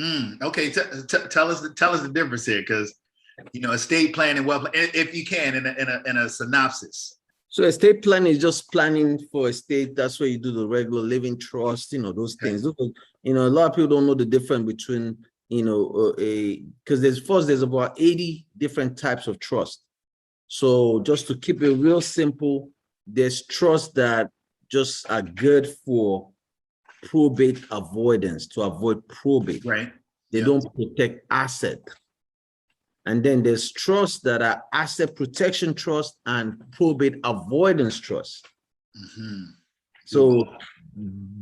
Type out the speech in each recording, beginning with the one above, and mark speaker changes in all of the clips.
Speaker 1: Okay, tell us the difference here, because estate planning, if you can, in a synopsis.
Speaker 2: So estate planning is just planning for estate. That's where you do the regular living trust, those things. A lot of people don't know the difference between, because there's about 80 different types of trust. So just to keep it real simple, there's trusts that just are good for probate avoidance, to avoid probate.
Speaker 1: Right.
Speaker 2: They don't protect asset. And then there's trusts that are asset protection trust and probate avoidance trust. So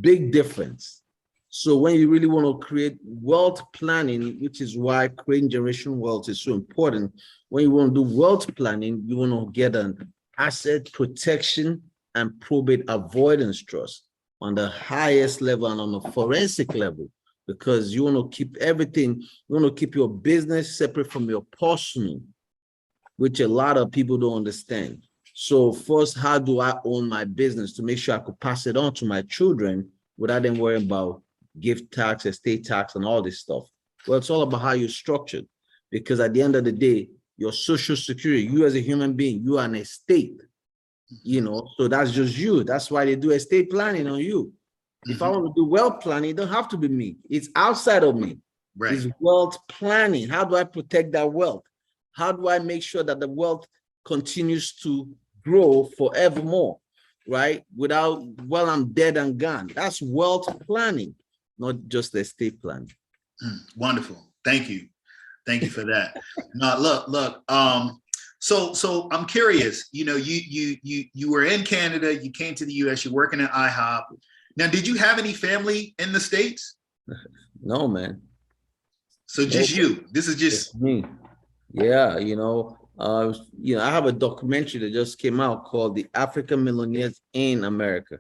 Speaker 2: big difference. So when you really want to create wealth planning, which is why creating generational wealth is so important. When you want to do wealth planning, you want to get an asset protection and probate avoidance trust on the highest level and on the forensic level, because you want to keep everything, you want to keep your business separate from your personal, which a lot of people don't understand. So first, how do I own my business to make sure I could pass it on to my children without them worrying about gift tax, estate tax, and all this stuff? Well, it's all about how you're structured, because at the end of the day, your social security, you as a human being, you are an estate, so that's just you. That's why they do estate planning on you. If I want to do wealth planning, it don't have to be me. It's outside of me.
Speaker 1: Right.
Speaker 2: It's wealth planning. How do I protect that wealth? How do I make sure that the wealth continues to grow forevermore, right? While I'm dead and gone. That's wealth planning, not just estate planning.
Speaker 1: Wonderful. Thank you. Thank you for that. Now, look. So I'm curious. You were in Canada. You came to the U.S. You're working at IHOP. Now, did you have any family in the States?
Speaker 2: No, man.
Speaker 1: So just you. This is just
Speaker 2: me. Yeah, I have a documentary that just came out called The African Millionaires in America.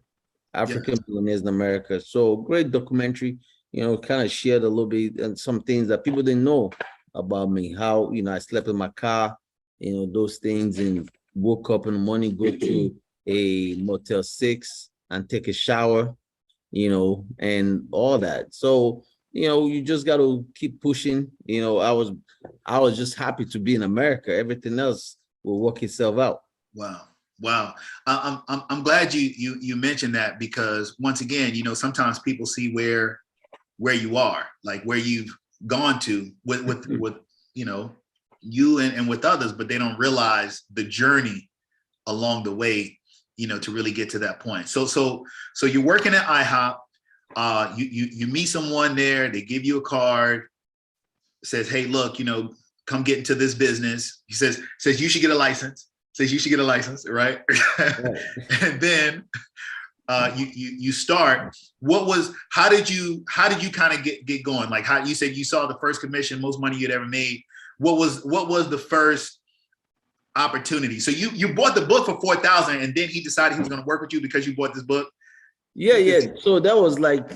Speaker 2: Millionaires in America. So great documentary, kind of shared a little bit and some things that people didn't know about me. How, I slept in my car, those things, and woke up in the morning, go to a Motel 6 and take a shower, and all that. So, you just got to keep pushing. I was just happy to be in America. Everything else will work itself out.
Speaker 1: Wow. I'm glad you mentioned that, because once again, sometimes people see where you are, like where you've gone to with you and with others, but they don't realize the journey along the way, to really get to that point. So you're working at IHOP. You meet someone there. They give you a card. Says, hey, look, come get into this business. He says you should get a license. Says you should get a license, right? Right. And then you start. How did you kind of get going? Like, how you said you saw the first commission, most money you'd ever made. What was the first opportunity? So you bought the book for $4,000, and then he decided he was going to work with you because you bought this book.
Speaker 2: Yeah. So that was like,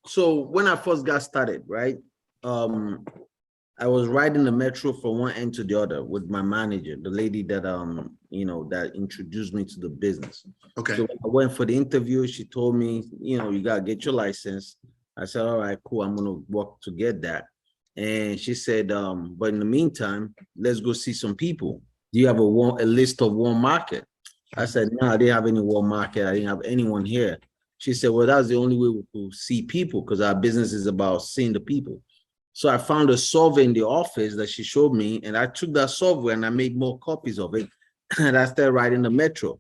Speaker 2: so when I first got started, right? I was riding the metro from one end to the other with my manager, the lady that that introduced me to the business.
Speaker 1: Okay.
Speaker 2: So I went for the interview. She told me, you gotta get your license. I said, all right, cool. I'm gonna work to get that. And she said, but in the meantime, let's go see some people. Do you have a list of warm market? I said, no, I didn't have any warm market. I didn't have anyone here. She said, well, that's the only way we could see people, because our business is about seeing the people. So I found a survey in the office that she showed me, and I took that survey and I made more copies of it. And I started riding the metro.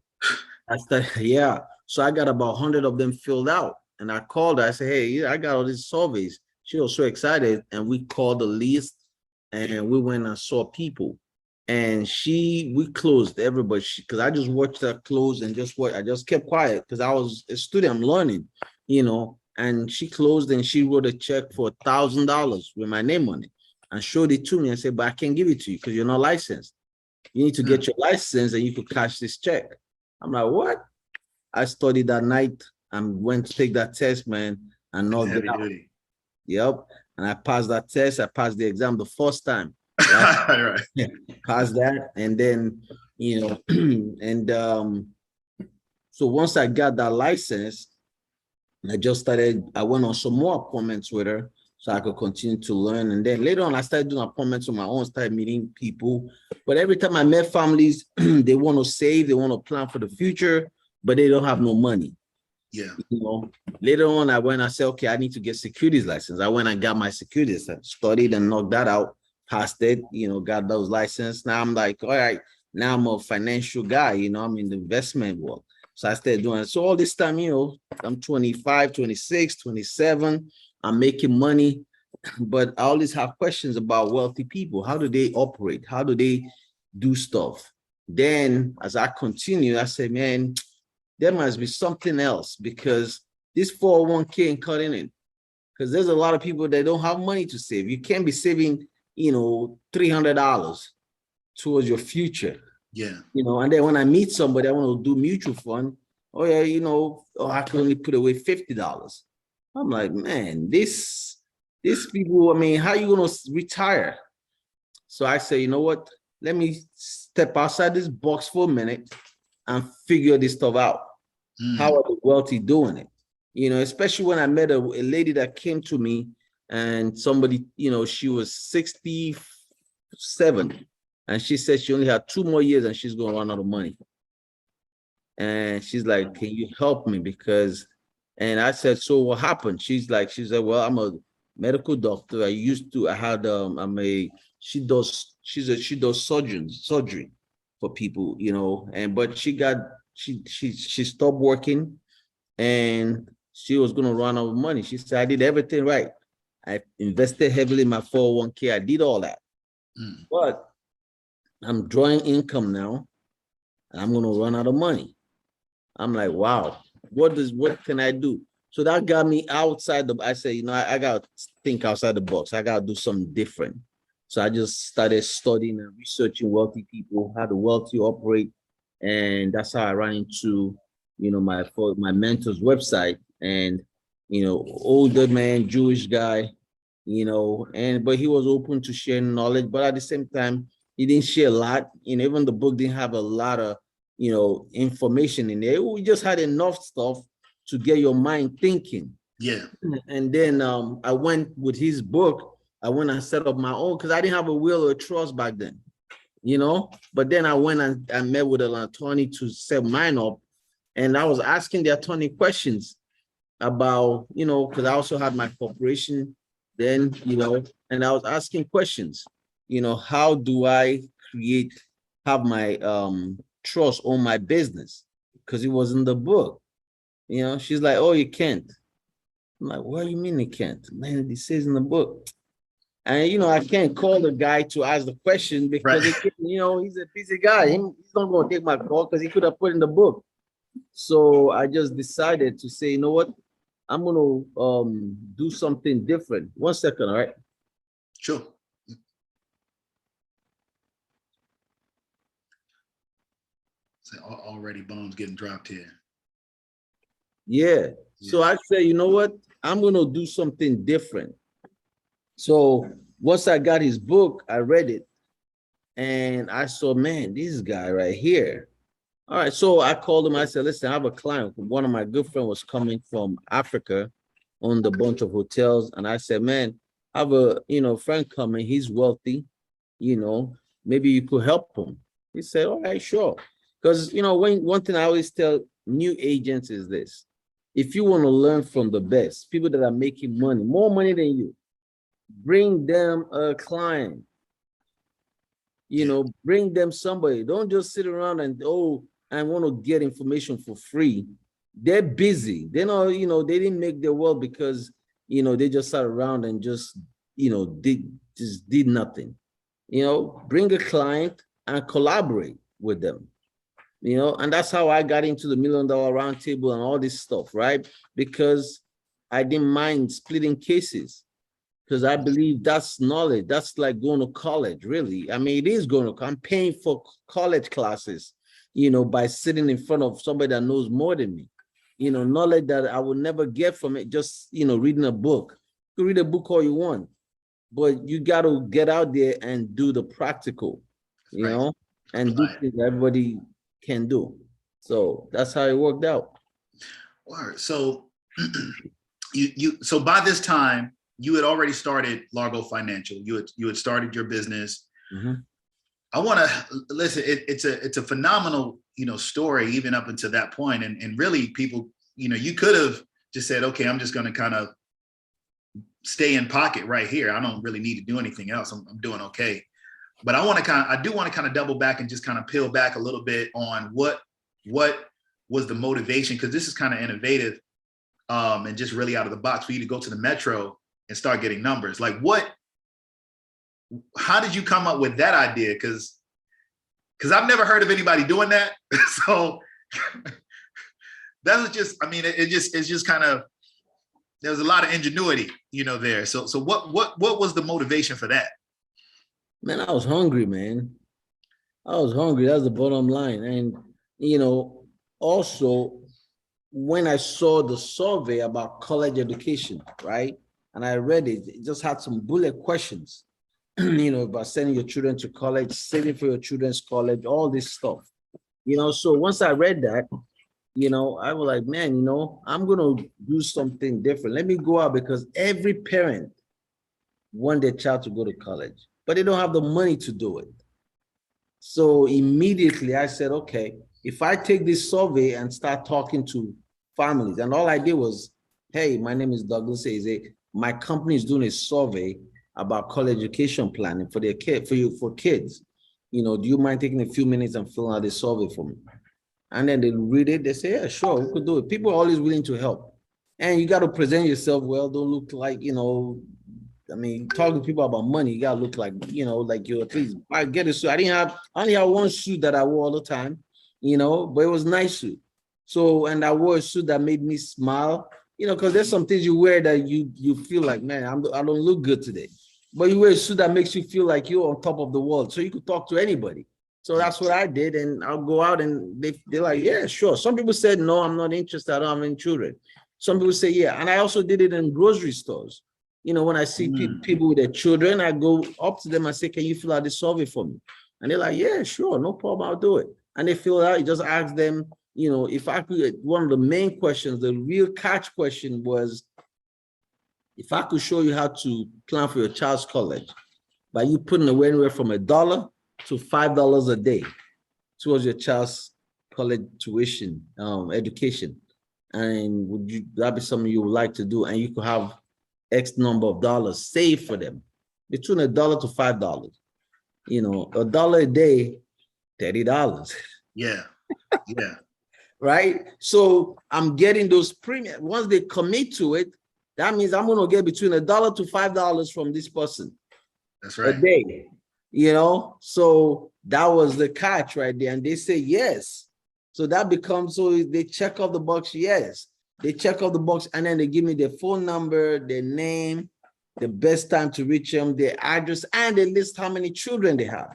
Speaker 2: So I got about 100 of them filled out. And I called her. I said, hey, I got all these surveys. She was so excited. And we called the list and we went and saw people. And we closed everybody, because I just watched her close and I just kept quiet because I was a student, I'm learning, and she closed and she wrote a check for $1,000 with my name on it and showed it to me and said, but I can't give it to you because you're not licensed. You need to get your license and you could cash this check. I'm like, what? I studied that night and went to take that test, man, and knocked it out. Yep. And I passed that test. I passed the exam the first time. Right. Passed that. And then, so once I got that license, I went on some more appointments with her. so I could continue to learn. And then later on, I started doing appointments on my own, started meeting people. But every time I met families, they want to save, they want to plan for the future, but they don't have no money.
Speaker 1: Yeah.
Speaker 2: You know, later on, I said, okay, I need to get securities license. I went and got my securities, studied and knocked that out, passed it, you know, got those license. Now I'm like, all right, now I'm a financial guy, you know, I'm in the investment world. So I started doing it. So all this time, you know, I'm 25, 26, 27, I'm making money, but I always have questions about wealthy people. How do they operate? How do they do stuff? Then as I continue, I say, man, there must be something else, because this 401k ain't cutting it. Because there's a lot of people that don't have money to save. You can't be saving, you know, $300 towards your future.
Speaker 1: Yeah.
Speaker 2: You know, and then when I meet somebody, I want to do mutual fund. Oh yeah, you know, oh, I can only put away $50. I'm like, man, these people, I mean, how are you gonna retire? So I say, you know what? Let me step outside this box for a minute and figure this stuff out. How are the wealthy doing it? You know, especially when I met a lady that came to me, and somebody, you know, she was 67, and she said she only had 2 more years and she's going to run out of money. And she's like, can you help me? Because, and I said, so what happened? She said, well, I'm a medical doctor. She does surgery for people, you know, but she stopped working, and she was going to run out of money. She said, I did everything right. I invested heavily in my 401k. I did all that, but I'm drawing income now, and I'm going to run out of money. I'm like, wow, what can I do? So that got me outside I said, you know, I got to think outside the box. I got to do something different. So I just started studying and researching wealthy people, how the wealthy operate. And that's how I ran into, you know, my mentor's website. And, you know, older man, Jewish guy, you know, but he was open to sharing knowledge. But at the same time, he didn't share a lot. You know, even the book didn't have a lot of, you know, information in there. We just had enough stuff to get your mind thinking.
Speaker 1: Yeah.
Speaker 2: And then I went with his book. I went and set up my own, because I didn't have a will or a trust back then, you know. But then I went and I met with an attorney to set mine up, and I was asking the attorney questions about, you know, because I also had my corporation then, you know, and I was asking questions, you know, how do I have my trust on my business? Because it was in the book. You know, she's like, oh, you can't. I'm like, what do you mean you can't? Man, it says in the book. And, you know, I can't call the guy to ask the question, because, you know, he's a busy guy. He's not going to take my call, because he could have put in the book. So I just decided to say, you know what? I'm going to do something different. 1 second, all right?
Speaker 1: Sure. So already bombs getting dropped here.
Speaker 2: Yeah. So I said, you know what? I'm going to do something different. So once I got his book, I read it, and I saw, man, this guy right here. All right. So I called him. I said, listen, I have a client. One of my good friends was coming from Africa, owned a bunch of hotels. And I said, man, I have a, you know, friend coming. He's wealthy. You know, maybe you could help him. He said, all right, sure. Because, you know, one thing I always tell new agents is this: if you want to learn from the best, people that are making money, more money than you, bring them a client. You know, bring them somebody. Don't just sit around and, oh, I want to get information for free. They're busy. They're not, you know, they didn't make their wealth because, you know, they just sat around and just, you know, did nothing. You know, bring a client and collaborate with them. You know, and that's how I got into the $1 Million Roundtable and all this stuff, right? Because I didn't mind splitting cases, because I believe that's knowledge. That's like going to college, really. I mean, it is going to, I'm paying for college classes, you know, by sitting in front of somebody that knows more than me, you know, knowledge that I will never get from it, just, you know, reading a book. You can read a book all you want, but you got to get out there and do the practical, you know, and do things everybody can do. So that's how it worked out.
Speaker 1: All right. So so by this time, you had already started Largo Financial. You had started your business.
Speaker 2: Mm-hmm.
Speaker 1: I want to listen. It's a phenomenal, story even up until that point. And really, people, you could have just said, okay, I'm just going to kind of stay in pocket right here. I don't really need to do anything else. I'm doing okay. But I do want to kind of double back and just kind of peel back a little bit on what was the motivation, because this is kind of innovative and just really out of the box for you to go to the Metro and start getting numbers. Like how did you come up with that idea? Because I've never heard of anybody doing that. So that was just, it's just kind of, there was a lot of ingenuity, there. So what was the motivation for that?
Speaker 2: Man, I was hungry, man. I was hungry. That's the bottom line. And, also when I saw the survey about college education, right? And I read it, it just had some bullet questions, about sending your children to college, saving for your children's college, all this stuff, So once I read that, I was like, man, I'm going to do something different. Let me go out, because every parent wants their child to go to college, but they don't have the money to do it. So immediately I said, okay, if I take this survey and start talking to families, and all I did was, hey, my name is Douglas Eze. My company is doing a survey about college education planning for their for kids. Do you mind taking a few minutes and filling out the survey for me? And then they read it, they say, yeah, sure, we could do it. People are always willing to help. And you got to present yourself well. Don't look like, talking to people about money, you got to look like, like you at least, I get a suit. I only have one suit that I wore all the time, but it was a nice suit. So, and I wore a suit that made me smile, because there's some things you wear that you feel like, man, I don't look good today. But you wear a suit that makes you feel like you're on top of the world, so you could talk to anybody. So that's what I did, and I'll go out and they're like, yeah, sure. Some people said, no, I'm not interested, I don't have any children. Some people say, yeah. And I also did it in grocery stores. When I see people with their children, I go up to them and say, can you fill out this survey for me? And they're like, yeah, sure, no problem, I'll do it. And they fill it out, you just ask them, if I could, one of the main questions, the real catch question was, if I could show you how to plan for your child's college by you putting away anywhere from $1 to $5 a day towards your child's college tuition, education, and would that be something you would like to do? And you could have X number of dollars saved for them, between $1 to $5. $1 a day, $30.
Speaker 1: Yeah.
Speaker 2: Right. So I'm getting those premiums. Once they commit to it, that means I'm going to get between $1 to $5 from this person.
Speaker 1: That's right.
Speaker 2: A day. So that was the catch right there. And they say yes. So that becomes, so they check off the box. Yes. They check off the box, and then they give me their phone number, their name, the best time to reach them, their address, and they list how many children they have.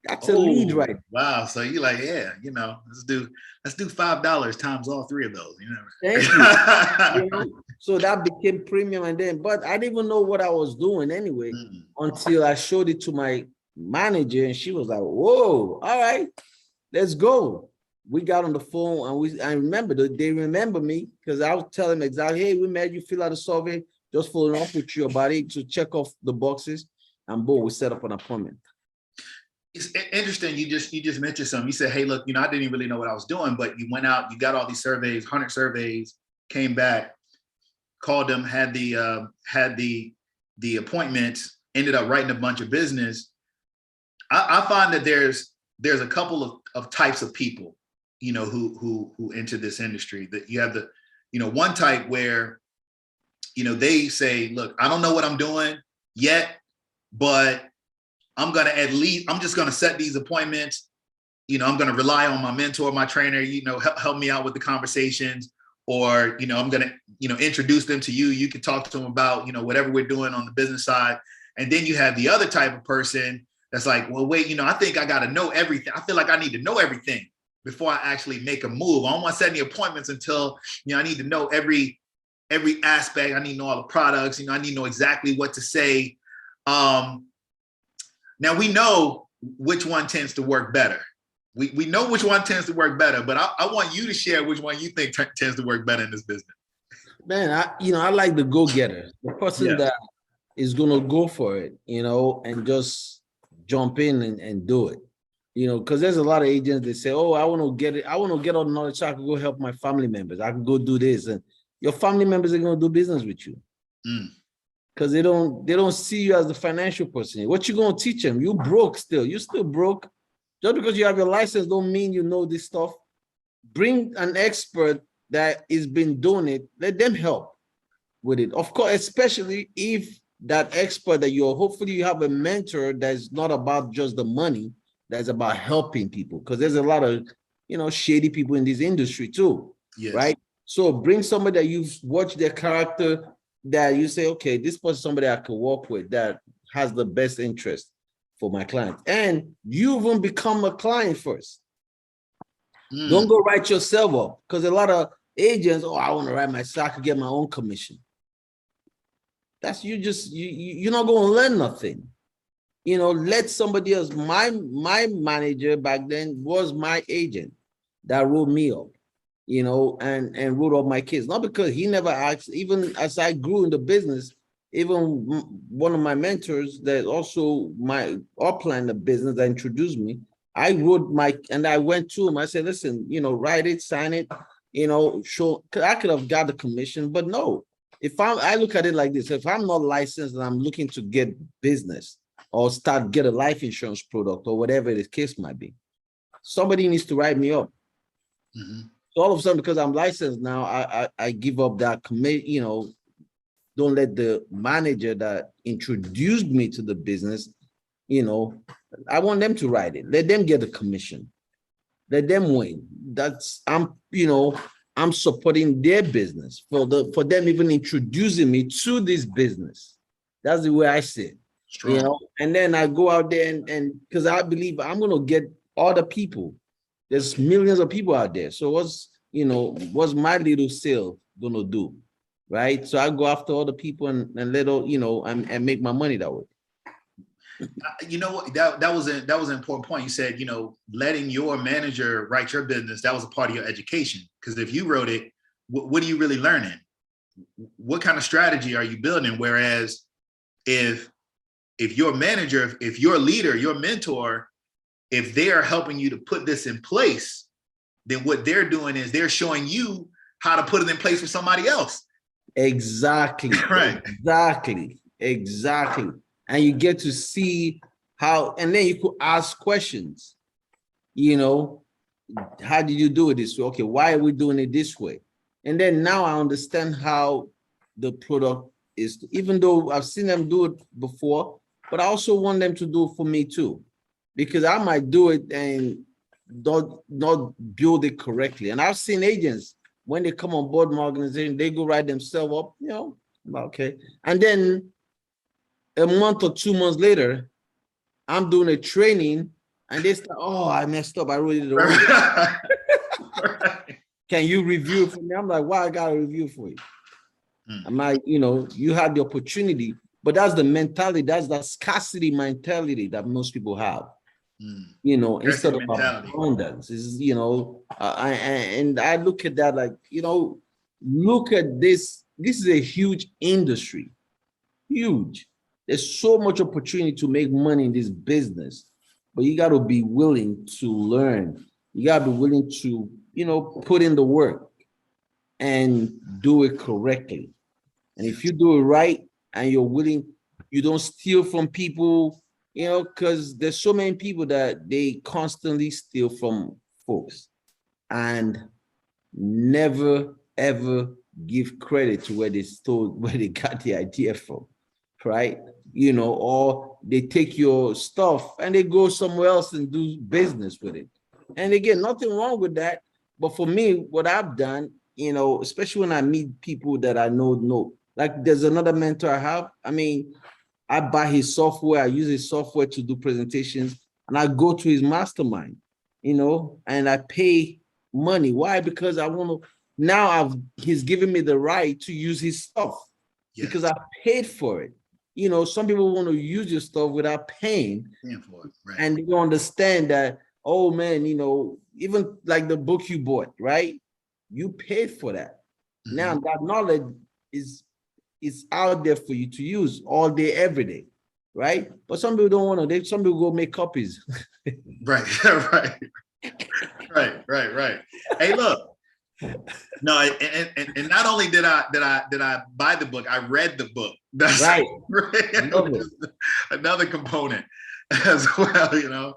Speaker 2: That's a lead, right?
Speaker 1: Wow. So you're like, yeah, let's do $5 times all three of those.
Speaker 2: Thank you. So that became premium, but I didn't even know what I was doing anyway until I showed it to my manager, and she was like, whoa, all right, let's go. We got on the phone, and I remember they remember me, because I was telling them exactly, hey, we met you, fill out a survey, just following up with you about it to check off the boxes, and boom, we set up an appointment.
Speaker 1: It's interesting. You just mentioned something. You said, hey, look, I didn't even really know what I was doing, but you went out, you got all these surveys, 100 surveys, came back, called them, had the appointments, ended up writing a bunch of business. I find that there's a couple of types of people, who enter this industry. That you have the, one type where, they say, look, I don't know what I'm doing yet, but I'm just going to set these appointments. I'm going to rely on my mentor, my trainer, help me out with the conversations, or, I'm going to, introduce them to you. You can talk to them about, whatever we're doing on the business side. And then you have the other type of person that's like, well, wait, I think I got to know everything. I feel like I need to know everything before I actually make a move. I don't want to set any appointments until, I need to know every aspect. I need to know all the products. I need to know exactly what to say. Now we know which one tends to work better. We know which one tends to work better, but I want you to share which one you think tends to work better in this business.
Speaker 2: Man, I like the go-getter, the person
Speaker 1: Yeah.
Speaker 2: that is gonna go for it, and just jump in and do it. Because there's a lot of agents that say, "Oh, I want to get it. I want to get all the knowledge so I can go help my family members. I can go do this," and your family members are gonna do business with you
Speaker 1: Mm.
Speaker 2: because they don't see you as the financial person. What you gonna teach them? You broke still. You still broke. Just because you have your license don't mean you know this stuff. Bring an expert that has been doing it. Let them help with it. Of course, especially if that expert that hopefully you have a mentor that's not about just the money, that's about helping people. Because there's a lot of, shady people in this industry too,
Speaker 1: Yes.
Speaker 2: right? So bring somebody that you've watched their character, that you say, okay, this person somebody I could work with that has the best interest for my client. And you even become a client first.
Speaker 1: Mm.
Speaker 2: Don't go write yourself up, because a lot of agents, I want to write myself, I could get my own commission. That's you're not going to learn nothing. Let somebody else. My manager back then was my agent that wrote me up, and wrote up my kids. Not because he never asked, even as I grew in the business, even one of my mentors that also my upline the business that introduced me, I and I went to him. I said, listen, write it, sign it, show, I could have got the commission, but no. I look at it like this, if I'm not licensed and I'm looking to get business or get a life insurance product or whatever the case might be, somebody needs to write me up.
Speaker 1: Mm-hmm.
Speaker 2: So all of a sudden, because I'm licensed now, I give up that commit, don't let the manager that introduced me to the business, I want them to write it. Let them get a commission. Let them win. I'm supporting their business for them even introducing me to this business. That's the way I see it.
Speaker 1: Strong.
Speaker 2: And then I go out there and because I believe I'm gonna get other people. There's millions of people out there. So what's my little sale gonna do? Right. So I go after other people and and make my money that way.
Speaker 1: You know what? That was an important point. You said, letting your manager write your business, that was a part of your education. Because if you wrote it, what are you really learning? What kind of strategy are you building? Whereas if your manager, if your leader, your mentor, if they are helping you to put this in place, then what they're doing is they're showing you how to put it in place for somebody else.
Speaker 2: Exactly.
Speaker 1: Right.
Speaker 2: Exactly. And you get to see how, and then you could ask questions. How did you do it this way? Okay, why are we doing it this way? And then now I understand how the product is, even though I've seen them do it before, but I also want them to do it for me too, because I might do it and not build it correctly. And I've seen agents, when they come on board my organization, they go write themselves up, okay. And then a month or 2 months later, I'm doing a training and they start, I messed up. I really did the wrong thing. Right. Can you review it for me? I'm like, why I got to review for you? I'm like, you had the opportunity, but that's the mentality. That's the scarcity mentality that most people have. Instead of abundance, and I look at that like, look at this. This is a huge industry, huge. There's so much opportunity to make money in this business, but you got to be willing to learn. You got to be willing to, put in the work and do it correctly. And if you do it right and you're willing, you don't steal from people, because there's so many people that they constantly steal from folks and never, ever give credit to where they got the idea from, right? Or they take your stuff and they go somewhere else and do business with it. And again, nothing wrong with that. But for me, what I've done, especially when I meet people that I know, like there's another mentor I have. I mean, I buy his software, I use his software to do presentations, and I go to his mastermind, and I pay money. Why? Because I want to, now he's giving me the right to use his stuff. Yes. Because I paid for it. Some people want to use your stuff without paying for it, right? And they don't understand that, oh man, even like the book you bought, right? You paid for that. Now that knowledge is out there for you to use all day, every day, right? But some people don't want to. Some people go make copies.
Speaker 1: Right, right. Hey, look. No, and not only did I buy the book, I read the book. That's
Speaker 2: right.
Speaker 1: another component as well, you know.